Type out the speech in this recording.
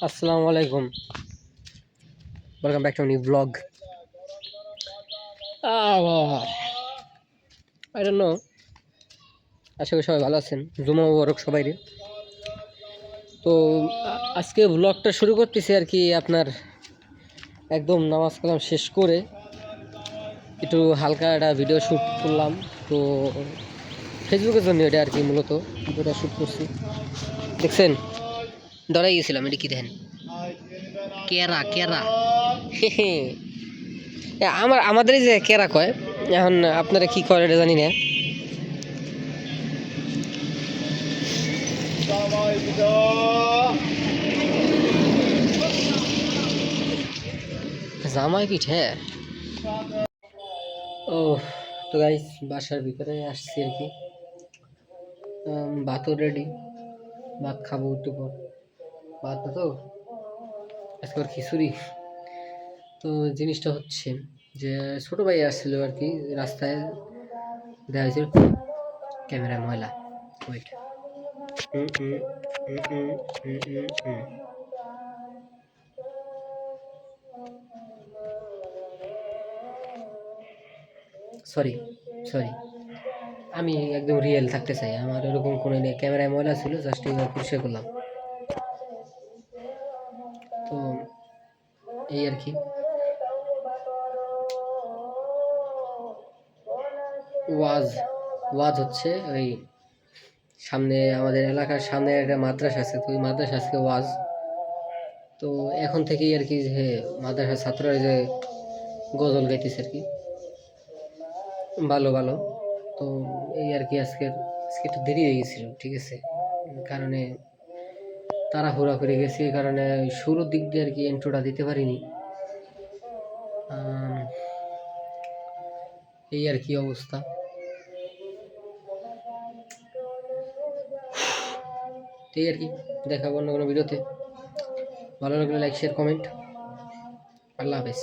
আসসালামু আলাইকুম, welcome back to new blog. I don't know, আশা করি সবাই ভালো আছেন। জুমা মুবারক সবাইরে। তো আজকে ব্লগটা শুরু করতেছি আর কি, আপনার একদম নামাজ কালাম শেষ করে একটু হালকা একটা ভিডিও শ্যুট করলাম। তো ফেসবুকের জন্য এটা আর কি, মূলত ভিডিওটা শ্যুট করছি। দেখছেন, ডরাই গেছিলাম। এটা কি দেখেন, কেরা কেরা আমাদের যে কেরা কয়, এখন আপনারা কি করে এটা জানি না। জামাই পিঠে। ও তো গাইস, বাসার ভিতরে আসছি আর কি। ভাতও রেডি, ভাত খাবো একটু পর। ভাত না তো, আজকে আর খিচুড়ি। তো জিনিসটা হচ্ছে যে ছোট ভাই আসছিল আর কি, রাস্তায় দেখা হয়েছিল ক্যামেরা ময়লা। ওয়েট, সরি সরি, আমি একদম রিয়েল থাকতে চাই। আমার এরকম কোনো নেই, ক্যামেরায় ময়লা ছিল, জাস্ট এবার পরিষ্কার করলাম। তো এই আর কি। ওয়াজ ওয়াজ হচ্ছে ওই সামনে, আমাদের এলাকার সামনে একটা মাদ্রাসা আছে, তো ওই মাদ্রাসা আজকে ওয়াজ। তো এখন থেকেই আর কি, যে মাদ্রাসার ছাত্ররা যে গজল গাইতেছে আর কি, ভালো ভালো। তো এই আর কি, আজকে একটু দেরি হয়ে গেছিল, ঠিক আছে, কারণে তাড়াহুড়া করে গেছি, এই কারণে শুরুর দিক দিয়ে আর কি ইন্ট্রোটা দিতে পারিনি। এই আর কি অবস্থা। এই আর কি, দেখাবো অন্য কোনো ভিডিওতে। ভালো লাগলে লাইক, শেয়ার, কমেন্ট। আল্লাহ হাফেজ।